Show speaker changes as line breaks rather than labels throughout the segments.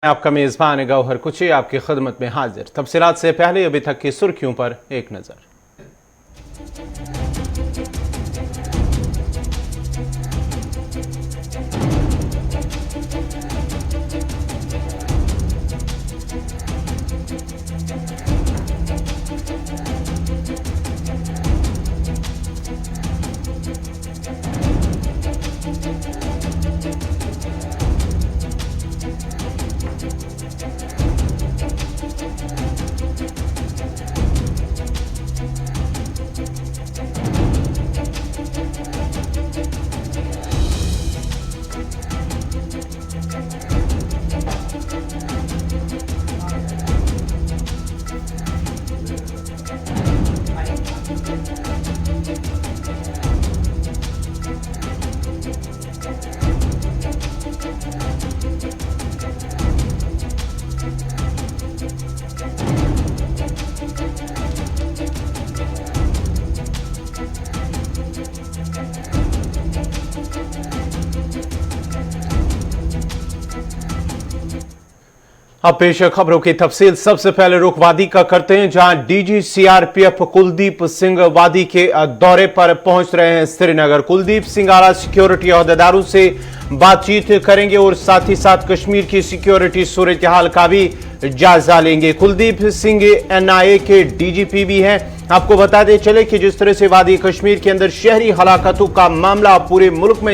आपका मेजबान गौहर कुची आपकी खिदमत में हाजिर। तफसीलात से पहले अभी तक की सुर्खियों पर एक नजर। अब पेश खबरों की तफसील। सबसे पहले रुख वादी का करते हैं, जहां डीजी सीआरपीएफ कुलदीप सिंह वादी के दौरे पर पहुंच रहे हैं श्रीनगर। कुलदीप सिंह आला सिक्योरिटी अहदेदारों से बातचीत करेंगे और साथ ही साथ कश्मीर की सिक्योरिटी सूरत हाल का भी जायजा लेंगे। कुलदीप सिंह एनआईए के डीजीपी भी हैं। आपको बताते चले कि जिस तरह से वादी कश्मीर के अंदर शहरी हलाकतों का मामला पूरे मुल्क में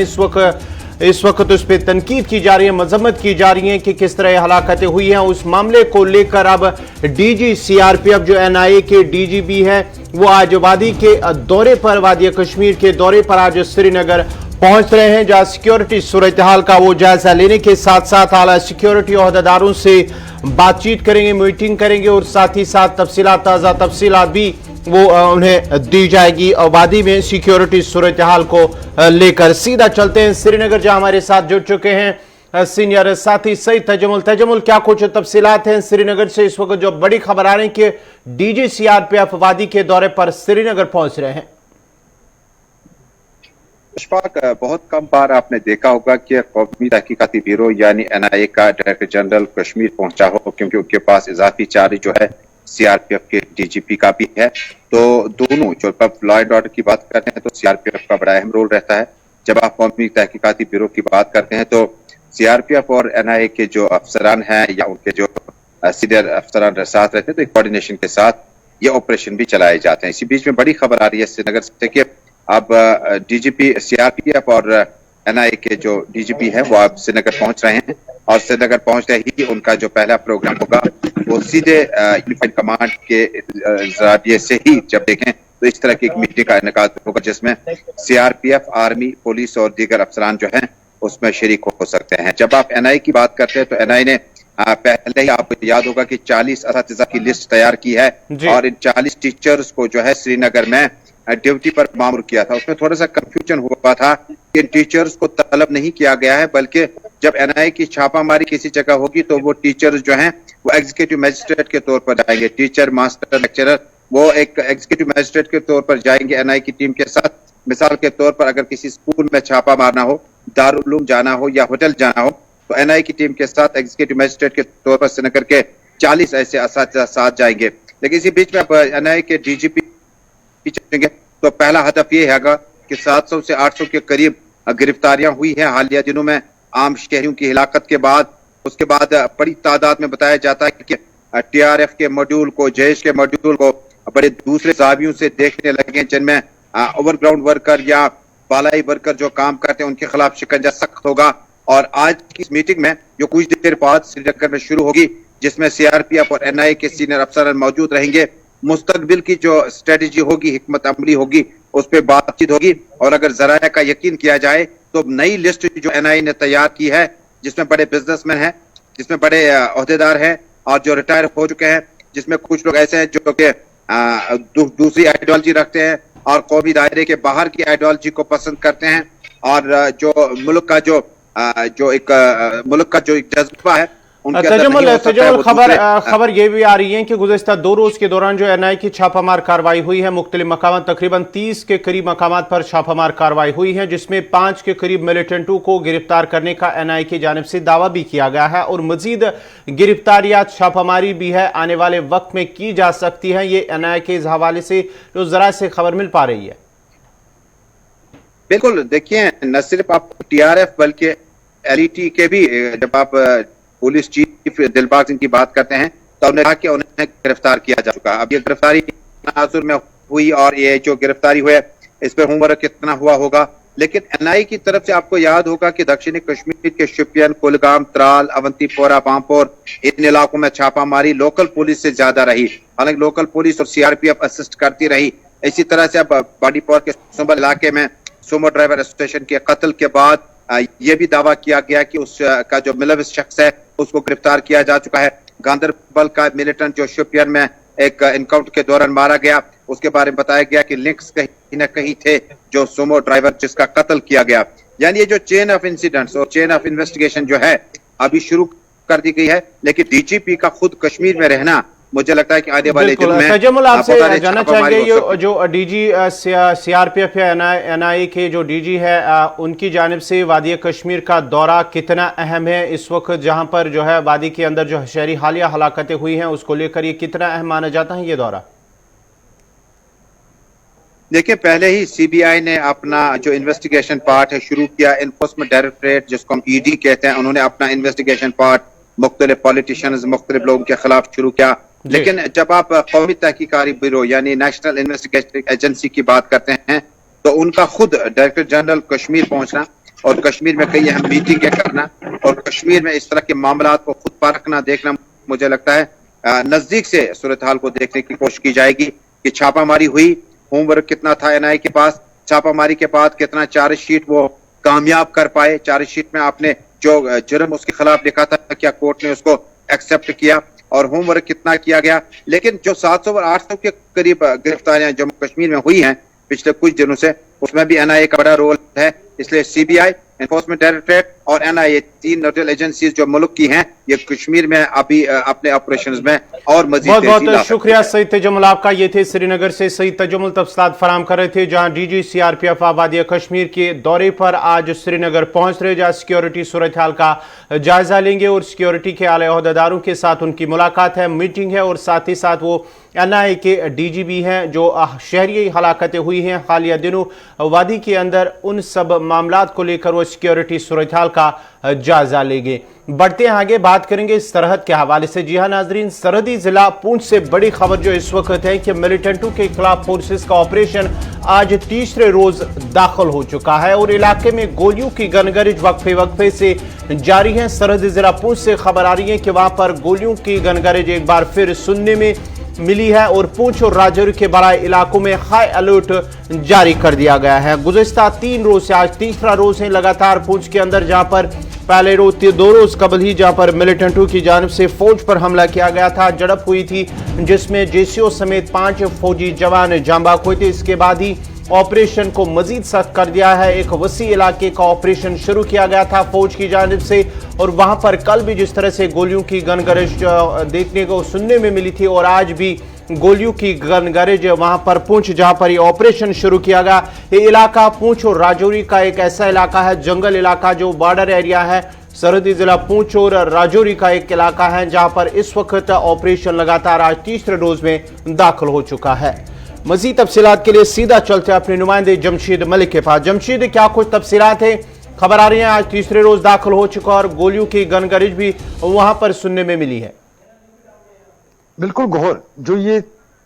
इस वक्त उस पर तनकीद की जा रही है, मजम्मत की जा रही है कि किस तरह हलाकतें हुई हैं। उस मामले को लेकर अब डीजी सीआरपीएफ जो एनआईए के डीजीपी है वो आज वादी के दौरे पर, वादी कश्मीर के दौरे पर आज श्रीनगर पहुंच रहे हैं, जहां सिक्योरिटी सूरत हाल का वो जायजा लेने के साथ साथ आला सिक्योरिटी अहदेदारों से बातचीत करेंगे, मीटिंग करेंगे और साथ ही साथ तफसीलात, ताज़ा तफसीलात भी वो उन्हें दी जाएगी। वादी में सिक्योरिटी सूरत हाल को लेकर सीधा चलते हैं श्रीनगर, जहां हमारे साथ जुड़ चुके हैं सीनियर साथी सईद तजमुल। तजमुल, क्या कुछ तफसीलात हैं श्रीनगर से? इस वक्त जो बड़ी खबर आ रही है कि डीजी सीआरपीएफ वादी के दौरे पर श्रीनगर पहुंच रहे हैं।
इशफाक, बहुत कम बार आपने देखा होगा कि कौमी तहकीकाती ब्यूरो यानी एनआईए का डायरेक्टर जनरल कश्मीर पहुंचा हो, क्योंकि उनके पास इजाफी चार्ज जो है सीआरपीएफ के डीजीपी का भी है। तो दोनों, जो लॉ एंड ऑर्डर की बात करते हैं तो सीआरपीएफ का बड़ा अहम रोल रहता है। जब आप कौमी तहकीकाती ब्यूरो की बात करते हैं तो सीआरपीएफ और एनआईए के जो अफसरान हैं या उनके जो सीनियर अफसरान साथ रहते हैं तो एक कोऑर्डिनेशन के साथ ये ऑपरेशन भी चलाए जाते हैं। इसी बीच में बड़ी खबर आ रही है श्रीनगर से कि अब डीजीपी सीआरपीएफ और एनआईए के जो डीजीपी हैं वो अब श्रीनगर पहुंच रहे हैं और श्रीनगर पहुंचते ही उनका जो पहला प्रोग्राम होगा वो सीधे यूनिफाइड कमांड के जरिए से ही, जब देखें तो इस तरह की एक मीटिंग का इनेकाद होगा जिसमें सीआरपीएफ, आर्मी, पुलिस और दीगर अफसरान जो हैं उसमें शरीक हो सकते हैं। जब आप एनआईए की बात करते हैं तो एनआईए ने पहले ही आपको याद होगा कि 40 असातिज़ा की लिस्ट तैयार की है और इन 40 टीचर्स को जो है श्रीनगर में ड्यूटी पर मामूर किया था। उसमें थोड़ा सा कंफ्यूजन हुआ था कि इन टीचर्स को तलब नहीं किया गया है, बल्कि जब एनआईए की छापामारी किसी जगह होगी तो वो टीचर्स जो हैं वो एग्जीक्यूटिव मजिस्ट्रेट के तौर पर जाएंगे। टीचर, मास्टर, लेक्चरर वो एक एग्जीक्यूटिव मजिस्ट्रेट के तौर पर जाएंगे एनआईए की टीम के साथ। मिसाल के तौर पर अगर किसी स्कूल में छापा मारना हो, दारुल उलूम जाना हो या होटल जाना हो तो एनआईए की टीम के साथ एग्जीक्यूटिव मजिस्ट्रेट के तौर पर श्रीनगर के 40 ऐसे असातिज़ा साथ जाएंगे। लेकिन इसी बीच में अब एनआईए के डीजीपी चलेंगे तो पहला हदफ ये हैगा कि 700 से 800 के करीब गिरफ्तारियां हुई हैं हालिया दिनों में आम शहरियों की हिलाकत के बाद। उसके बाद बड़ी तादाद में बताया जाता है कि टीआरएफ के मॉड्यूल को, जैश के मॉड्यूल को बड़े दूसरे जावियों से देखने लगे, जिनमें ओवरग्राउंड वर्कर या बालाई वर्कर जो काम करते हैं उनके खिलाफ शिकंजा सख्त होगा। और आज की इस मीटिंग में जो कुछ देर बाद श्रीनगर में शुरू होगी, जिसमें सीआरपीएफ और एनआईए के सीनियर अफसर मौजूद रहेंगे, मुस्तकबिल की जो स्ट्रेटेजी होगी, हिकमत अमली होगी, उस पर बातचीत होगी। और अगर जराया का यकीन किया जाए तो नई लिस्ट जो एनआईए ने तैयार की है, जिसमें बड़े बिजनेसमैन हैं, जिसमें बड़े ओहदेदार हैं और जो रिटायर हो चुके हैं, जिसमें कुछ लोग ऐसे हैं जो कि दूसरी आइडियोलॉजी रखते हैं और कौमी दायरे के बाहर की आइडियोलॉजी को पसंद करते हैं, और जो मुल्क का जो एक जज्बा है उनके अंदर
तजमुल
नहीं हो सकता है, वो
खबर ये भी आ रही है कि गुज़िश्ता 2 रोज के दौरान जो एनआई की छापामार कार्रवाई हुई है, मुख्तलिफ मकामात तकरीबन 30 के करीब मकामात पर छापामार कार्रवाई हुई है, जिसमें 5 के करीब मिलिटेंटों को गिरफ्तार करने का एनआई की जानिब से दावा भी किया गया है और मजीद गिरफ्तारियात छापामारी भी है आने वाले वक्त में की जा सकती है। ये एनआई के इस हवाले से जो जरा से खबर मिल पा रही है।
बिल्कुल, देखिए न सिर्फ आप टीआरएफ बल्कि एलईटी के भी, जब आप पुलिस चीफ दिलबाग सिंह की बात करते हैं तो उन्होंने कहा कि उन्हें गिरफ्तार किया जा चुका। अब ये गिरफ्तारी नाजुर में हुई और ये जो गिरफ्तारी हुई इस पर होमवर्क कितना हुआ होगा, लेकिन एनआई की तरफ से आपको याद होगा कि दक्षिणी कश्मीर के शोपियान, कुलगाम, त्राल, अवंतीपोरा, पामपोर इन इलाकों में छापामारी लोकल पुलिस से ज्यादा रही। हालांकि लोकल पुलिस और सीआरपीएफ असिस्ट करती रही। इसी तरह से अब बाडीपोर के सुंबल इलाके में सुमो ड्राइवर एसोसिएशन के कत्ल के बाद यह भी दावा किया गया कि उसका जो मुलविस शख्स है उसको गिरफ्तार किया जा चुका है। गांदरबल का मिलिटेंट जो शोपियान में एक इनकाउंटर के दौरान मारा गया, उसके बारे में बताया गया कि लिंक्स कहीं न कहीं थे जो सुमो ड्राइवर जिसका कत्ल किया गया। यानी ये जो चेन ऑफ इंसिडेंट्स और चेन ऑफ इन्वेस्टिगेशन जो है अभी शुरू कर दी गई है, लेकिन डीजीपी का खुद कश्मीर में रहना मुझे लगता है कि आने वाले दिन में
तजमुल आपसे जानना चाहेंगे ये जो डीजी सीआरपीएफ या एनआई के जो डीजी है उनकी जानिब से वादी कश्मीर का दौरा कितना अहम है इस वक्त, जहां पर जो है वादी के अंदर जो शहरी हालिया हलाकतें हुई हैं उसको लेकर ये कितना अहम माना जाता है ये दौरा?
देखिए, पहले ही सीबीआई ने अपना जो इन्वेस्टिगेशन पार्ट है शुरू किया। एनफोर्समेंट डायरेक्टरेट जिसको हम ईडी कहते हैं, उन्होंने अपना इन्वेस्टिगेशन पार्ट मुख्तलिफ पॉलिटिशियंस, मुख्तलिफ लोगों के खिलाफ शुरू किया। लेकिन जब आप कौमी तहकीकारी ब्यूरो यानी नेशनल इन्वेस्टिगेशन एजेंसी की बात करते हैं तो उनका खुद डायरेक्टर जनरल कश्मीर पहुंचना और कश्मीर में कई अहम मीटिंगें करना और कश्मीर में इस तरह के मामला को खुद परखना, देखना, मुझे लगता है नजदीक से सूरत हाल को देखने की कोशिश की जाएगी कि छापामारी हुई, होमवर्क कितना था एनआई के पास, छापामारी के बाद कितना चार्जशीट वो कामयाब कर पाए, चार्जशीट में आपने जो जुर्म उसके खिलाफ लिखा था क्या कोर्ट ने उसको एक्सेप्ट किया और होमवर्क कितना किया गया। लेकिन जो 700 और 800 के करीब गिरफ्तारियां जम्मू कश्मीर में हुई हैं पिछले कुछ दिनों से, उसमें भी एनआईए का बड़ा रोल है। इसलिए सीबीआई, एनफोर्समेंट डायरेक्टरेट और एनआईए, 3 नोडल एजेंसीज जो मुल्क की हैं, ये कश्मीर में अभी अपने ऑपरेशंस में और मजीद
बहुत बहुत शुक्रिया सईद तजमुल आपका। ये थे श्रीनगर से सईद तजमुल तफसीलात फराम कर रहे थे, जहां डीजी सीआरपीएफ वादी कश्मीर के दौरे पर आज श्रीनगर पहुंच रहे, जहां सिक्योरिटी सूरत हाल का जायजा लेंगे और सिक्योरिटी के आला ओहदेदारों के साथ उनकी मुलाकात है, मीटिंग है और साथ ही साथ वो एनआई के डीजीपी हैं जो शहरी हलाकतें हुई हैं हालिया दिनों वादी के अंदर, उन सब मामलात को लेकर वो सिक्योरिटी सूरत हाल का जायजा लेंगे। बढ़ते हैं आगे, बात करेंगे सरहद के हवाले से। जी हाँ नाजरीन, सरहदी जिला पूंछ से बड़ी खबर जो इस वक्त है कि मिलिटेंटों के खिलाफ फोर्सेस का ऑपरेशन आज तीसरे रोज दाखिल हो चुका है और इलाके में गोलियों की गनगरिज वक्फे वक्फे से जारी है। सरहदी जिला पूंछ से खबर आ रही है कि वहां पर गोलियों की गनगरिज एक बार फिर सुनने में मिली है और पूंछ और राजौरी के बड़ाई इलाकों में हाई अलर्ट जारी कर दिया गया है। गुज़िश्ता 3 रोज से आज तीसरा रोज है लगातार पूंछ के अंदर, जहां पर पहले रोज 2 रोज कबल ही जहां पर मिलिटेंटों की जानिब से फौज पर हमला किया गया था, झड़प हुई थी जिसमें जेसीओ समेत 5 फौजी जवान जांबाक हुए थे। इसके बाद ही ऑपरेशन को मजीद सख्त कर दिया है। एक वसी इलाके का ऑपरेशन शुरू किया गया था फौज की जानिब से और वहां पर कल भी जिस तरह से गोलियों की गनगरिज देखने को सुनने में मिली थी और आज भी गोलियों की गनगरिज वहां पर पूंछ जहां पर ये ऑपरेशन शुरू किया गया। ये इलाका पूंछ और राजौरी का एक ऐसा इलाका है, जंगल इलाका जो बॉर्डर एरिया है, सरहदी जिला पूंछ और राजौरी का एक इलाका है जहां पर इस वक्त ऑपरेशन लगातार आज तीसरे रोज में दाखिल हो चुका है। मजीद तफसीलात के लिए सीधा चलते हैं अपने नुमाइंदे जमशीद मलिक के पास। जमशीद, क्या कुछ तफसीलात है? खबर आ रही है आज तीसरे रोज दाखिल हो चुका और गोलियों की गनगरिज भी वहां पर सुनने में मिली है।
बिल्कुल गौहर, जो ये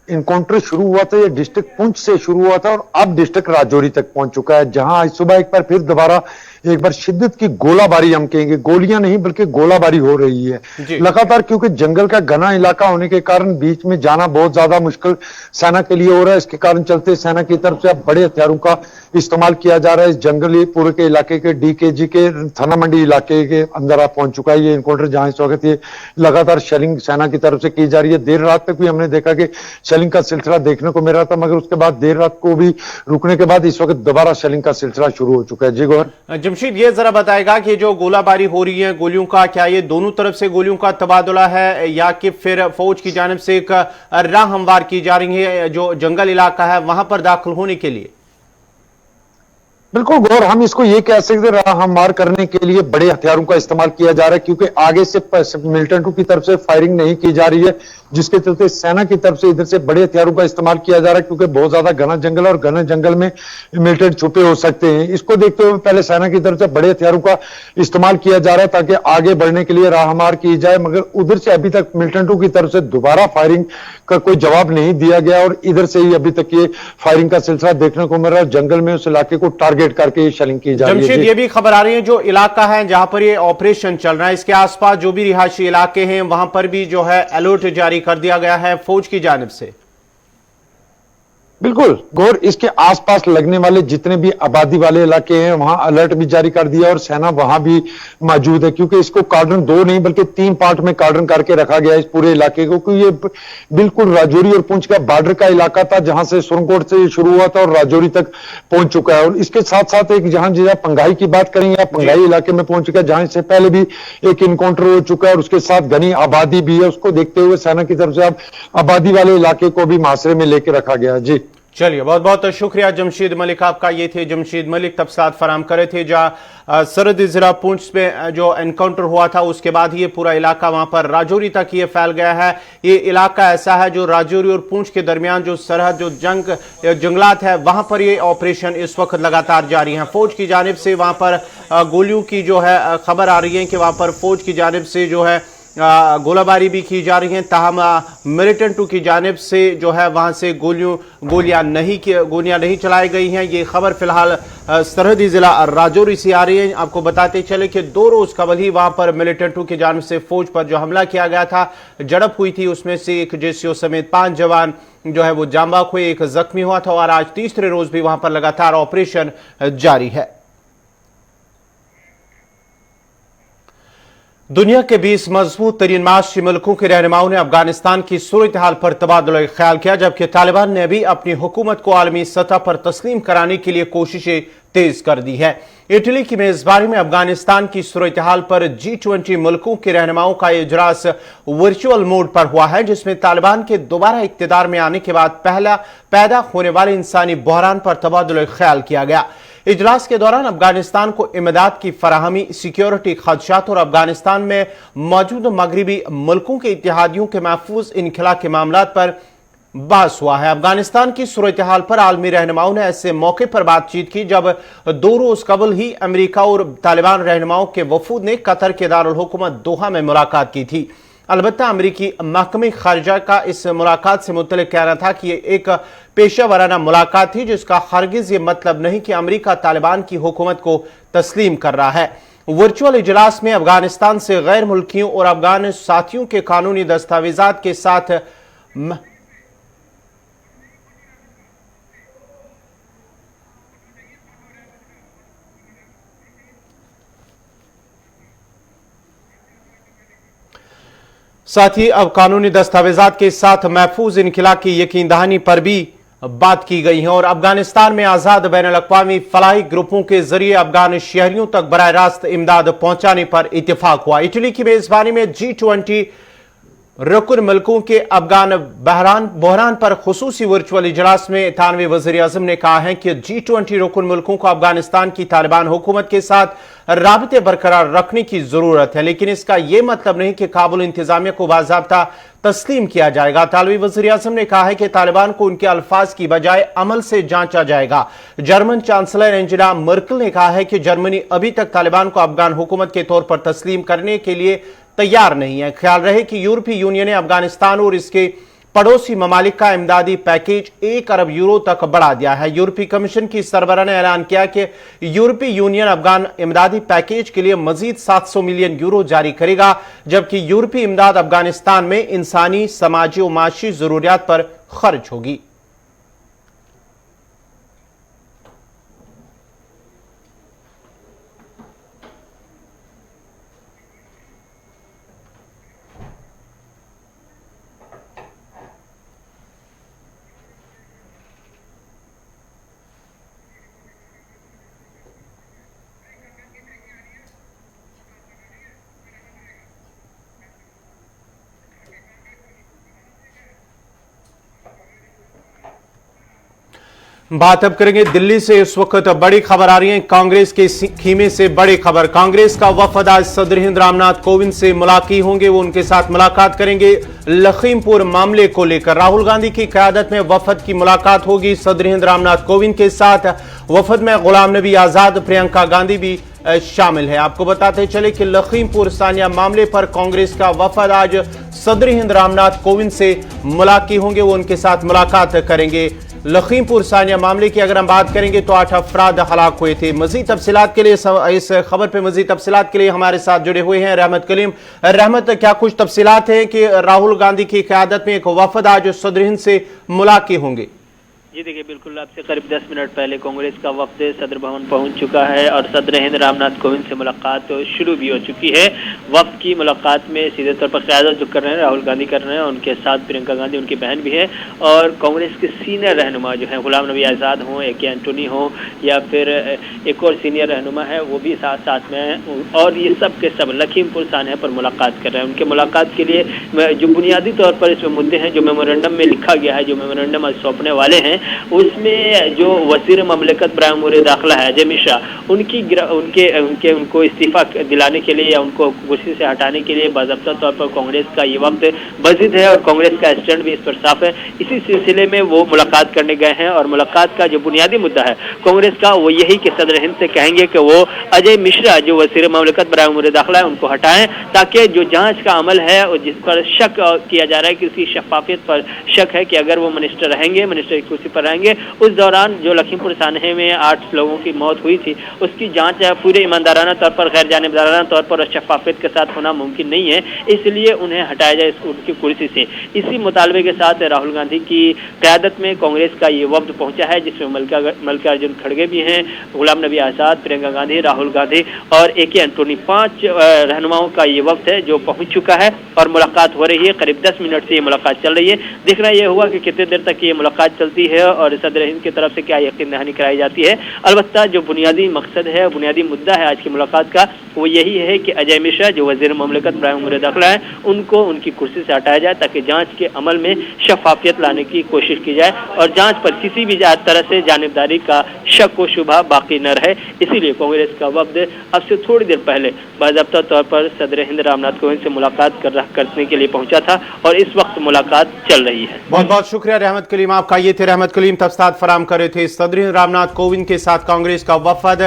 इनकाउंटर शुरू हुआ था ये डिस्ट्रिक्ट पुंछ से शुरू हुआ था और अब डिस्ट्रिक्ट राजौरी तक पहुंच चुका है, जहां आज सुबह एक बार फिर दोबारा एक बार शिद्दत की गोलाबारी, हम कहेंगे गोलियां नहीं बल्कि गोलाबारी हो रही है लगातार, क्योंकि जंगल का घना इलाका होने के कारण बीच में जाना बहुत ज्यादा मुश्किल सेना के लिए हो रहा है। इसके कारण चलते सेना की तरफ से अब बड़े हथियारों का इस्तेमाल किया जा रहा है। इस जंगली पूरे के इलाके के डीकेजी के थाना मंडी इलाके के अंदर आप पहुंच चुका है ये इनकाउंटर, जहां इस वक्त ये लगातार शेलिंग सेना की तरफ से की जा रही है। देर रात तक भी हमने देखा कि शेलिंग का सिलसिला देखने को मिल रहा था, मगर उसके बाद देर रात को भी रुकने के बाद इस वक्त दोबारा शेलिंग का सिलसिला शुरू हो चुका है। जी गौर।
जमशीद, ये जरा बताएगा कि जो गोलाबारी हो रही है गोलियों का, क्या ये दोनों तरफ से गोलियों का तबादला है या कि फिर फौज की जानिब से एक राह हमवार की जा रही है जो जंगल इलाका है वहां पर दाखिल होने के लिए?
बिल्कुल गौर, हम इसको ये कह सकते हैं हम मार करने के लिए बड़े हथियारों का इस्तेमाल किया जा रहा है, क्योंकि आगे से मिलिटेंटों की तरफ से फायरिंग नहीं की जा रही है, जिसके चलते सेना की तरफ से इधर से बड़े हथियारों का इस्तेमाल किया जा रहा है, क्योंकि बहुत ज्यादा घना जंगल है और घने जंगल में मिलिटेंट छुपे हो सकते हैं। इसको देखते हुए पहले सेना की तरफ से बड़े हथियारों का इस्तेमाल किया जा रहा है ताकि आगे बढ़ने के लिए राहमार की जाए, मगर उधर से अभी तक मिलिटेंटों की तरफ से दोबारा फायरिंग का कोई जवाब नहीं दिया गया और इधर से ही अभी तक ये फायरिंग का सिलसिला देखने को मिल रहा है। जंगल में उस इलाके को टारगेट करके ये शेलिंग की जा रही है।
जमशेद, ये भी खबर आ रही है जो इलाका है जहां पर ये ऑपरेशन चल रहा है, इसके आसपास जो भी रिहायशी इलाके हैं वहां पर भी जो है अलर्ट जारी कर दिया गया है फौज की जानिब से।
बिल्कुल गौर, इसके आसपास लगने वाले जितने भी आबादी वाले इलाके हैं वहां अलर्ट भी जारी कर दिया और सेना वहां भी मौजूद है, क्योंकि इसको कार्डन 2 नहीं बल्कि 3 पार्ट में कार्डन करके रखा गया है इस पूरे इलाके को, क्योंकि ये बिल्कुल राजौरी और पुंछ का बॉर्डर का इलाका था, जहां से सुरनकोट से शुरू हुआ था और राजौरी तक पहुंच चुका है। और इसके साथ साथ एक जहां जिला पंगाई की बात करें या पंगाई इलाके में पहुंच चुका है, जहां इससे पहले भी एक इनकाउंटर हो चुका है और उसके साथ घनी आबादी भी है। उसको देखते हुए सेना की तरफ से अब आबादी वाले इलाके को भी मासरे में लेकर रखा गया है। जी
चलिए, बहुत बहुत शुक्रिया जमशीद मलिक आपका। ये थे जमशीद मलिक तफसीलात फराम करे थे जहां सरहदी जिला पुंछ में जो एनकाउंटर हुआ था उसके बाद ये पूरा इलाका वहां पर राजौरी तक ये फैल गया है। ये इलाका ऐसा है जो राजौरी और पुंछ के दरमियान जो सरहद जो जंगलात है वहां पर ये ऑपरेशन इस वक्त लगातार जारी है। फौज की जानिब से वहां पर गोलियों की जो है खबर आ रही है कि वहां पर फौज की जानिब से जो है गोलाबारी भी की जा रही है, ताहम मिलिटेंटों की जानिब से जो है वहां से गोलियां नहीं चलाई गई हैं। ये खबर फिलहाल सरहदी जिला राजौरी से आ रही है। आपको बताते चले कि 2 रोज कबल ही वहां पर मिलिटेंटों की जानिब से फौज पर जो हमला किया गया था, झड़प हुई थी, उसमें से एक जेसीओ समेत 5 जवान जो है वो जाम बाक हुए, एक जख्मी हुआ था और आज तीसरे रोज भी वहां पर लगातार ऑपरेशन जारी है। दुनिया के 20 मजबूत तरीन माशी मुल्कों के रहनुमाओं ने अफगानिस्तान की सूरत हाल पर तबादला ख्याल किया, जबकि तालिबान ने भी अपनी हुकूमत को आलमी सतह पर तस्लीम कराने के लिए कोशिशें तेज कर दी है। इटली की मेजबानी में अफगानिस्तान की सूरत हाल पर G20 मुल्कों के रहनुमाओं का इजलास वर्चुअल मोड पर हुआ है, जिसमें तालिबान के दोबारा इक्तदार में आने के बाद पैदा होने वाले इंसानी बहरान पर तबादला ख्याल किया गया। इजलास के दौरान अफगानिस्तान को इमदाद की फराहमी, सिक्योरिटी खदशात और अफगानिस्तान में मौजूद मगरबी मुल्कों के इत्तेहादियों के महफूज इनखला के मामला पर बहस हुआ है। अफगानिस्तान की सूरत हाल पर आलमी रहनुमाओं ने ऐसे मौके पर बातचीत की जब 2 रोज कबल ही अमेरिका और तालिबान रहनुमाओं के वफूद ने कतर के दारुल हुकूमत दोहा में मुलाकात की थी। अलबत्ता अमेरिकी महकमे खारजा का इस मुलाकात से मुतल्लिक कहना था कि यह एक पेशा वराना मुलाकात थी, जिसका हरगिज ये मतलब नहीं कि अमेरिका तालिबान की हुकूमत को तस्लीम कर रहा है। वर्चुअल इजलास में अफगानिस्तान से गैर मुल्कियों और अफगान साथियों के कानूनी दस्तावेजात के साथ ही अब कानूनी दस्तावेजात के साथ महफूज इनखला की यकीन दहानी पर भी बात की गई है और अफगानिस्तान में आजाद बैनुल-अक़वामी फलाही ग्रुपों के जरिए अफगान शहरियों तक बराह रास्त इमदाद पहुंचाने पर इत्तेफाक हुआ। इटली की मेजबानी में G20 रुकन मुल्कों के अफगान बहरान पर खुसूसी वर्चुअल इजलास में 98वें वज़ीर-ए-आज़म ने कहा है कि G20 रुकन मुल्कों को अफगानिस्तान की तालिबान हुकूमत के साथ राबते बरकरार रखने की जरूरत है, लेकिन इसका यह मतलब नहीं कि काबुल इंतजामिया को बाज़ाब्ता तस्लीम किया जाएगा। 98वें वज़ीर-ए-आज़म ने कहा है कि तालिबान को उनके अल्फाज की बजाय अमल से जांचा जाएगा। जर्मन चांसलर एंजेला मर्केल ने कहा है कि जर्मनी अभी तक तालिबान को अफगान हुकूमत के तौर पर तस्लीम करने के लिए तैयार नहीं है। ख्याल रहे कि यूरोपीय यूनियन ने अफगानिस्तान और इसके पड़ोसी ममालिक का इमदादी पैकेज 1 अरब यूरो तक बढ़ा दिया है। यूरोपीय कमीशन की सरबराह ने ऐलान किया कि यूरोपीय यूनियन अफगान इमदादी पैकेज के लिए मजीद 700 मिलियन यूरो जारी करेगा, जबकि यूरोपीय इमदाद अफगानिस्तान में इंसानी, समाजी और माशी जरूरियात पर खर्च होगी। बात अब करेंगे दिल्ली से। इस वक्त बड़ी खबर आ रही है कांग्रेस के खीमे से। बड़ी खबर, कांग्रेस का वफद आज सदर हिंद रामनाथ कोविंद से मुलाकात होंगे। वो उनके साथ मुलाकात करेंगे लखीमपुर मामले को लेकर। राहुल गांधी की क़यादत में वफद की मुलाकात होगी सदर हिंद रामनाथ कोविंद के साथ। वफद में गुलाम नबी आजाद, प्रियंका गांधी भी शामिल है। आपको बताते चले कि लखीमपुर सानिया मामले पर कांग्रेस का वफद आज सदर हिंद रामनाथ कोविंद से मुलाकात होंगे। वो उनके साथ मुलाकात करेंगे। लखीमपुर सानिया मामले की अगर हम बात करेंगे तो 8 अफराद हलाक हुए थे। मजीद तफसीलात के लिए इस खबर पे मजीद तफसीलात के लिए हमारे साथ जुड़े हुए हैं रहमत कलीम। रहमत, क्या कुछ तफसीलात हैं कि राहुल गांधी की क़यादत में एक वफद आज सदर हिंद से मुलाकात होंगे?
जी देखिए, बिल्कुल आपसे करीब 10 मिनट पहले कांग्रेस का वफद सदर भवन पहुंच चुका है और सदर हिंद रामनाथ कोविंद से मुलाकात शुरू भी हो चुकी है। वफद की मुलाकात में सीधे तौर पर क़यादत जो कर रहे हैं राहुल गांधी कर रहे हैं, उनके साथ प्रियंका गांधी उनकी बहन भी है और कांग्रेस के सीनियर रहनुमा जो है गुलाम नबी आज़ाद हों, ए के एंटोनी हो या फिर एक और सीनियर रहनुमा है वो भी साथ साथ में हैं और ये सब के सब लखीमपुर सानिया पर मुलाकात कर रहे हैं। उनके मुलाकात के लिए जो बुनियादी तौर पर इसमें मुद्दे हैं, जो मेमोरेंडम में लिखा गया है, जो मेमोरेंडम आज सौंपने वाले हैं, उसमें जो वज़ीर ममलकत बराए दाखिला है अजय मिश्रा, उनको इस्तीफा दिलाने के लिए या उनको कुर्सी से हटाने के लिए बाज़ाब्ता तौर पर कांग्रेस का ये वक्त बजिद है और कांग्रेस का स्टैंड भी इस पर साफ है। इसी सिलसिले में वो मुलाकात करने गए हैं और मुलाकात का जो बुनियादी मुद्दा है कांग्रेस का वो यही कि सदर हिंद से कहेंगे कि वो अजय मिश्रा जो वज़ीर ममलकत बराए दाखिला है उनको हटाएं, ताकि जो जाँच का अमल है और जिस पर शक किया जा रहा है कि उसकी शफाफियत पर शक है कि अगर वो मिनिस्टर रहेंगे, मिनिस्टर की कुर्सी पर रहेंगे, उस दौरान जो लखीमपुर सानिया में 8 लोगों की मौत हुई थी उसकी जांच पूरे ईमानदाराना तौर पर, गैर जानिबदाराना तौर पर और शफाफियत के साथ होना मुमकिन नहीं है, इसलिए उन्हें हटाया जाए उनकी कुर्सी से। इसी मुतालबे के साथ राहुल गांधी की क़यादत में कांग्रेस का ये वफ्द पहुंचा है, जिसमें मल्लिकार्जुन खड़गे भी हैं, गुलाम नबी आज़ाद, प्रियंका गांधी, राहुल गांधी और ए के एंटोनी, 5 रहनुमाओं का ये वफ्द है जो पहुंच चुका है और मुलाकात हो रही है। करीब 10 मिनट से ये मुलाकात चल रही है। देखना यह हुआ कि कितने देर तक ये मुलाकात चलती है और सदर हिंद की तरफ से क्या यकीन दहानी कराई जाती है। अलबत्ता जो बुनियादी मकसद है, बुनियादी मुद्दा है आज की मुलाकात का, वो यही है कि अजय मिश्रा जो वज़ीर ममलकत बराए दाखिला है उनको उनकी कुर्सी से हटाया जाए ताकि जांच के अमल में शफाफियत लाने की कोशिश की जाए और जांच पर किसी भी तरह से जानिबदारी का शक व शुबा बाकी न रहे। इसीलिए कांग्रेस का वफ्द अब से थोड़ी देर पहले बाज़ाब्ता तौर पर सदर हिंद रामनाथ कोविंद से मुलाकात करने के लिए पहुंचा था और इस वक्त मुलाकात चल रही है।
बहुत बहुत शुक्रिया रहमत कलीम आपका। ये थे रहमत कलीम तफसीलात फराम कर रहे थे। सदर हिंद रामनाथ कोविंद के साथ कांग्रेस का वफद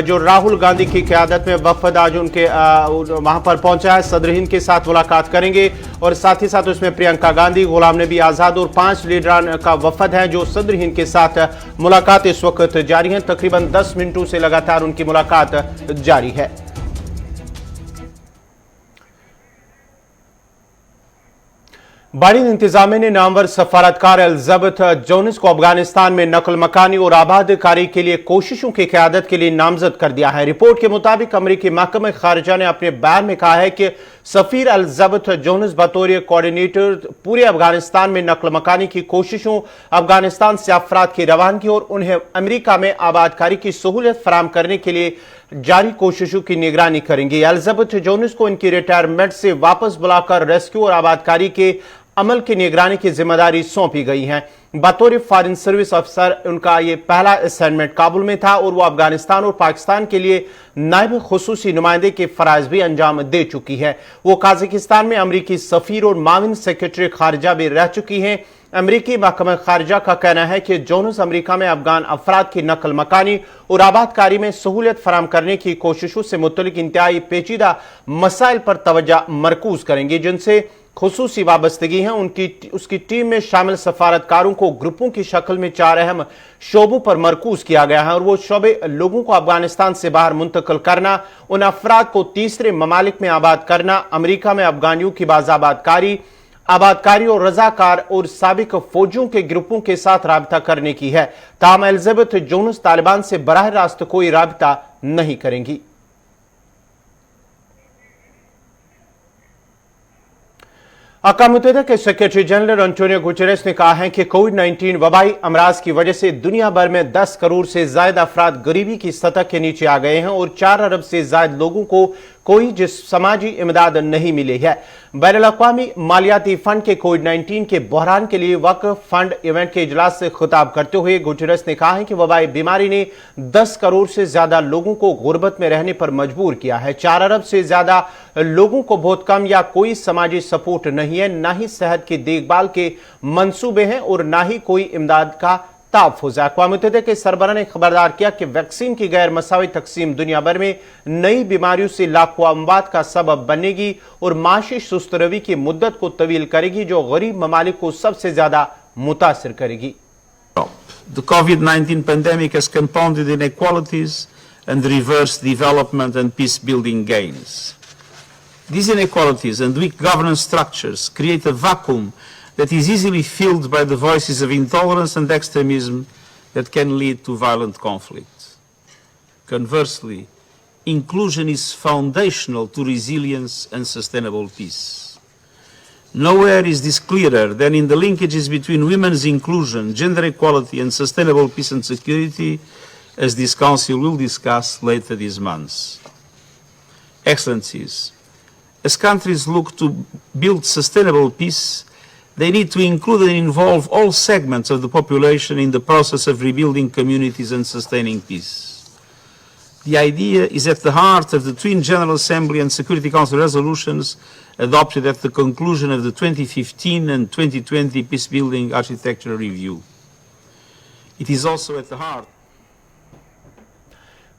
जो राहुल गांधी की क़यादत में वफद आज उनके वहां पर पहुंचा है, सदर हिंद के साथ मुलाकात करेंगे और साथ ही साथ उसमें प्रियंका गांधी, गुलाम नबी आज़ाद और 5 लीडरान का वफद है जो सदर हिंद के साथ मुलाकात इस वक्त जारी है। तकरीबन 10 मिनटों से लगातार उनकी मुलाकात जारी है। बाइडेन इंतजामिया ने नामवर सफारतकार एलिजाबेथ जोन्स को अफगानिस्तान में नकल मकानी और आबादकारी के लिए कोशिशों की क़यादत के लिए नामजद कर दिया है। रिपोर्ट के मुताबिक अमरीकी महकमा खारिजा ने अपने बयान में कहा है कि सफीर एलिजाबेथ जोन्स बतौर कोऑर्डिनेटर पूरे अफगानिस्तान में नकल मकानी की कोशिशों, अफगानिस्तान से अफराद की रवानगी और उन्हें अमरीका में आबादकारी की सहूलियत फराम करने के लिए जारी कोशिशों की निगरानी करेंगी। एलिजाबेथ जोन्स को इनकी रिटायरमेंट से वापस बुलाकर रेस्क्यू और आबादकारी के अमल की निगरानी की जिम्मेदारी सौंपी गई है। बतौर फॉरेन सर्विस अफसर उनका यह पहला असाइनमेंट काबुल में था और वो अफगानिस्तान और पाकिस्तान के लिए नायब खुसूसी नुमाइंदे के फराइज भी अंजाम दे चुकी है। वो काजाकिस्तान में अमरीकी सफीर और माविन सेक्रेटरी खारिजा भी रह चुकी हैं। अमरीकी महकमा खारिजा का कहना है कि जोन्स अमरीका में अफगान अफराद की नकल मकानी और आबादकारी में सहूलियत फराम करने की कोशिशों से मुतल्लिक इंतहाई पेचीदा मसाइल पर तवज्जो मरकूज करेंगे जिनसे खुसूसी वाबस्तगी है। उसकी टीम में शामिल सफारतकारों को ग्रुपों की शक्ल में 4 अहम शोबों पर मरकूज किया गया है और वो शोबे लोगों को अफगानिस्तान से बाहर मुंतकिल करना, उन अफराद को तीसरे ममालिक में आबाद करना, अमरीका में अफगानियों की आबादकारी और रजाकार और साबिक फौजियों के ग्रुपों के साथ राबता करने की है। ताहम एलिजाबेथ जोन्स तालिबान से बराह रास्त कोई राबता नहीं करेंगी। अक़वाम मुत्तहिदा के सेक्रेटरी जनरल एंटोनियो गुटेरेस ने कहा है कि कोविड-19 वबाई अमराज की वजह से दुनिया भर में 10 करोड़ से ज्यादा अफराद गरीबी की सतह के नीचे आ गए हैं और 4 अरब से ज्यादा लोगों को कोई जिस समाजी इमदाद नहीं मिली है। बैनुल-अक़वामी मालियाती फंड के कोविड-19 के बहरान के लिए वक्फ फंड इवेंट के इजलास से खिताब करते हुए गुटेरेस ने कहा है कि वबाई बीमारी ने 10 करोड़ से ज्यादा लोगों को गुर्बत में रहने पर मजबूर किया है। 4 अरब से ज्यादा लोगों को बहुत कम या कोई समाजी सपोर्ट नहीं है, ना ही सेहत की देखभाल के मंसूबे हैं और ना ही कोई इमदाद का तहफ़्फ़ुज़। अक़वाम मुत्तहिदा के सरबराह ने खबरदार किया कि वैक्सीन की गैर मसावी तकसीम दुनिया भर में नई बीमारियों से लाखों अमवात का सबब बनेगी और माशी सुस्त रवी की मुद्दत को तवील करेगी, जो गरीब ममालिक को सबसे ज्यादा मुतासिर करेगी।
The COVID-19 pandemic has compounded inequalities and reversed development and peace-building gains. These inequalities and weak governance structures create a vacuum that is easily filled by the voices of intolerance and extremism that can lead to violent conflict. Conversely, inclusion is foundational to resilience and sustainable peace. Nowhere is this clearer than in the linkages between women's inclusion, gender equality, and sustainable peace and security, as this Council will discuss later this month. Excellencies, as countries look to build sustainable peace, they need to include and involve all segments of the population in the process of rebuilding communities and sustaining peace. The idea is at the heart of the twin General Assembly and Security Council resolutions adopted at the conclusion of the 2015 and 2020 Peacebuilding Architecture Review. It is also at the heart.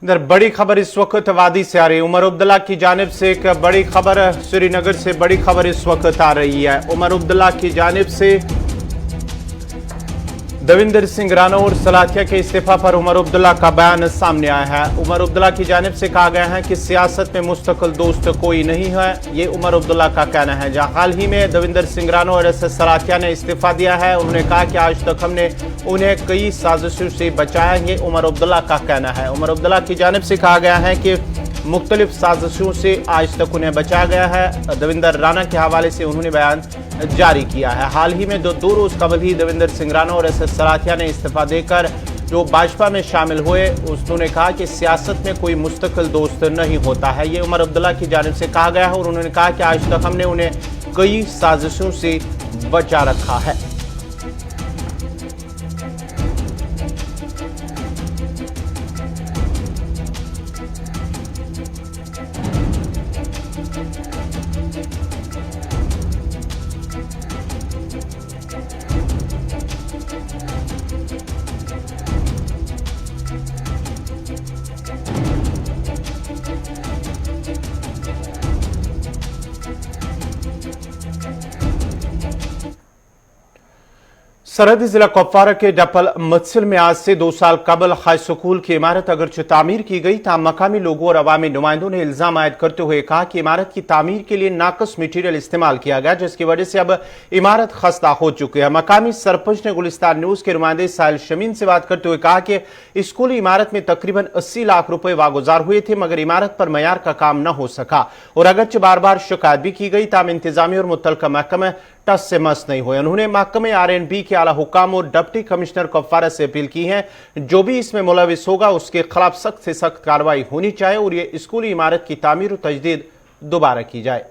इधर बड़ी खबर इस वक्त वादी से आ रही है। उमर अब्दुल्ला की जानिब से एक बड़ी खबर, श्रीनगर से बड़ी खबर इस वक्त आ रही है। उमर अब्दुल्ला की जानिब से दविंदर सिंह राणा और सलाथिया के इस्तीफा पर उमर अब्दुल्ला का बयान सामने आया है। उमर अब्दुल्ला की जानिब से कहा गया है कि सियासत में मुस्तकिल दोस्त कोई नहीं है, ये उमर अब्दुल्ला का कहना है। जहां हाल ही में दविंदर सिंह राणा और एस एस सलाथिया ने इस्तीफा दिया है, उन्होंने कहा कि आज तक हमने उन्हें कई साजिशों से बचाया, ये उमर अब्दुल्ला का कहना है। उमर अब्दुल्ला की जानिब से कहा गया है कि मुख्तलिफ साजिशों से आज तक उन्हें बचाया गया है। दविंदर राणा के हवाले से उन्होंने बयान जारी किया है। हाल ही में दो रोज कबल ही दविंदर सिंह राणा और एस एस सलाथिया ने इस्तीफा देकर जो भाजपा में शामिल हुए, उन्होंने कहा कि सियासत में कोई मुस्तकिल दोस्त नहीं होता है, ये उमर अब्दुल्ला की जानिब से कहा गया है। और उन्होंने कहा कि आज तक हमने उन्हें कई साजिशों से बचा रखा है। सरहदी जिला कुपवारा के डपल मत्सिल में आज से 2 साल कबल हाई स्कूल की इमारत अगरचे तामीर की गई, ताम मकामी लोगों और अवामी नुमाइंदों ने इल्जाम आयद करते हुए कहा कि इमारत की तामीर के लिए नाकस मटीरियल इस्तेमाल किया गया, जिसकी वजह से अब इमारत खस्ता हो चुकी है। मकामी सरपंच ने गुलिस्तान न्यूज के नुमाइंदे साहिल शमीन से बात करते हुए कहा कि स्कूली इमारत में तकरीबन 80 लाख रुपए वागुजार हुए थे, मगर इमारत पर मयार का काम न हो सका और अगरचे बार बार शिकायत भी की गई, ताम इंतजामिया और मुतल्लिका महकमा टस से मस नहीं हुए। उन्होंने महकमे RNB के आला हुकाम और डिप्टी कमिश्नर कुपवारा से अपील की है, जो भी इसमें मुलविस होगा उसके खिलाफ सख्त से सख्त कार्रवाई होनी चाहिए और ये स्कूली इमारत की तामीर और तजदीद दोबारा की जाए।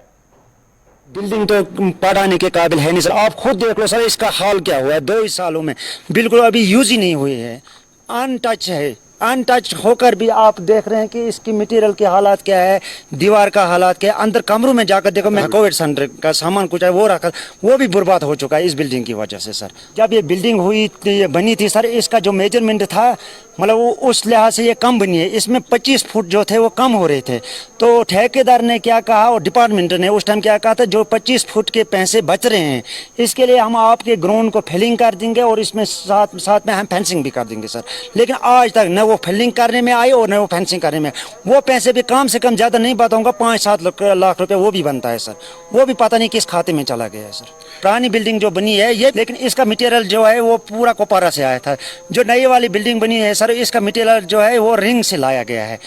बिल्डिंग तो पढ़ाने के काबिल है नहीं सर, आप खुद देख लो सर इसका हाल क्या हुआ है 2 सालों में, बिल्कुल अभी यूज ही नहीं हुई है, अनटच है। अनटच होकर भी आप देख रहे हैं कि इसकी मटेरियल के हालात क्या है, दीवार का हालात क्या है, अंदर कमरों में जाकर देखो, मैं कोविड सेंटर का सामान कुछ है वो रखा, वो भी बर्बाद हो चुका है इस बिल्डिंग की वजह से सर। जब ये बिल्डिंग हुई ये बनी थी सर, इसका जो मेजरमेंट था मतलब वो उस लिहाज से ये कम बनी है, इसमें 25 फुट जो थे वो कम हो रहे थे। तो ठेकेदार ने क्या कहा और डिपार्टमेंट ने उस टाइम क्या कहा था, जो 25 फुट के पैसे बच रहे हैं इसके लिए हम आपके ग्राउंड को फिलिंग कर देंगे और इसमें साथ में हम फेंसिंग भी कर देंगे सर। लेकिन आज तक न वो फिलिंग करने में आई और न वो फेंसिंग करने में, वो पैसे भी कम से कम ज़्यादा नहीं बताऊंगा 5-7 लाख रुपए वो भी बनता है सर, वो भी पता नहीं किस खाते में चला गया है सर। पुरानी बिल्डिंग जो बनी है ये, लेकिन इसका मटेरियल जो है वो पूरा कुपवारा से आया था। जो नई वाली बिल्डिंग बनी है सर सर इसका मटेरियल जो है वो रिंग से लाया गया है,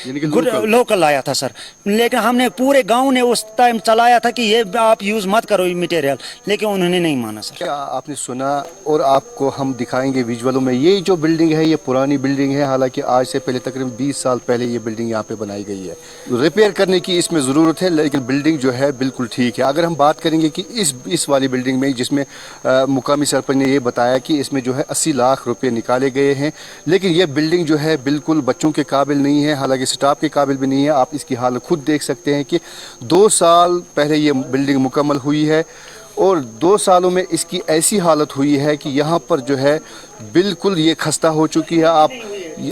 लोकल लाया था सर। लेकिन हमने पूरे गांव ने उस टाइम चलाया था कि ये आप यूज मत करो ये मटेरियल, लेकिन उन्होंने नहीं माना सर।
क्या आपने सुना और आपको हम दिखाएंगे विजुअलों में। ये जो बिल्डिंग है ये पुरानी बिल्डिंग है, हालांकि आज से पहले तकरीबन 20 साल पहले ये बिल्डिंग यहाँ पे बनाई गई है। रिपेयर करने की इसमें ज़रूरत है, लेकिन बिल्डिंग जो है बिल्कुल ठीक है। अगर हम बात करेंगे कि इस वाली बिल्डिंग में, जिसमें मुकामी सरपंच ने ये बताया कि इसमें जो है 80 लाख रुपए निकाले गए हैं, लेकिन ये बिल्डिंग जो है बिल्कुल बच्चों के काबिल नहीं है, हालांकि स्टाफ के काबिल भी नहीं है। आप इसकी हालत खुद देख सकते हैं कि 2 साल पहले ये बिल्डिंग मुकम्मल हुई है और 2 सालों में इसकी ऐसी हालत हुई है कि यहाँ पर जो है बिल्कुल ये खस्ता हो चुकी है। आप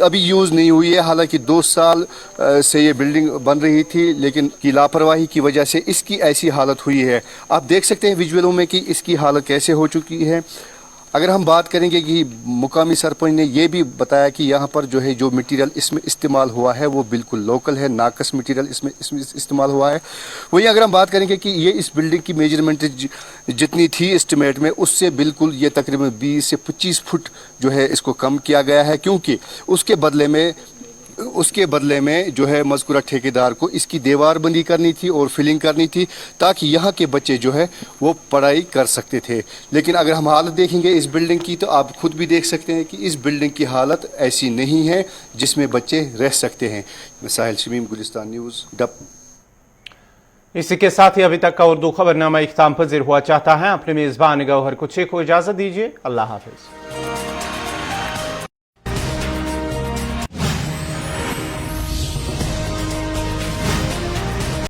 अभी यूज़ नहीं हुई है, हालांकि 2 साल से ये बिल्डिंग बन रही थी, लेकिन की लापरवाही की वजह से इसकी ऐसी हालत हुई है। आप देख सकते हैं विजुअलों में कि इसकी हालत कैसे हो चुकी है। अगर हम बात करेंगे कि मुकामी सरपंच ने यह भी बताया कि यहाँ पर जो है जो मटेरियल इसमें इस्तेमाल हुआ है वो बिल्कुल लोकल है, नाकस मटेरियल इसमें इस्तेमाल हुआ है। वहीं अगर हम बात करेंगे कि ये इस बिल्डिंग की मेजरमेंट जितनी थी एस्टिमेट में, उससे बिल्कुल ये तकरीबन 20 से 25 फुट जो है इसको कम किया गया है, क्योंकि उसके बदले में जो है मज़कूरा ठेकेदार को इसकी दीवारबंदी करनी थी और फिलिंग करनी थी, ताकि यहाँ के बच्चे जो है वो पढ़ाई कर सकते थे। लेकिन अगर हम हालत देखेंगे इस बिल्डिंग की, तो आप खुद भी देख सकते हैं कि इस बिल्डिंग की हालत ऐसी नहीं है जिसमें बच्चे रह सकते हैं। साहिल शमीम, गुलिस्तान न्यूज़, डप।
इसी के साथ ही अभी तक का उर्दू खबरनामा इख्ताम पज़ीर हुआ चाहता है। अपने मेज़बान गौहर कुछे को इजाज़त दीजिए। अल्लाह हाफिज़।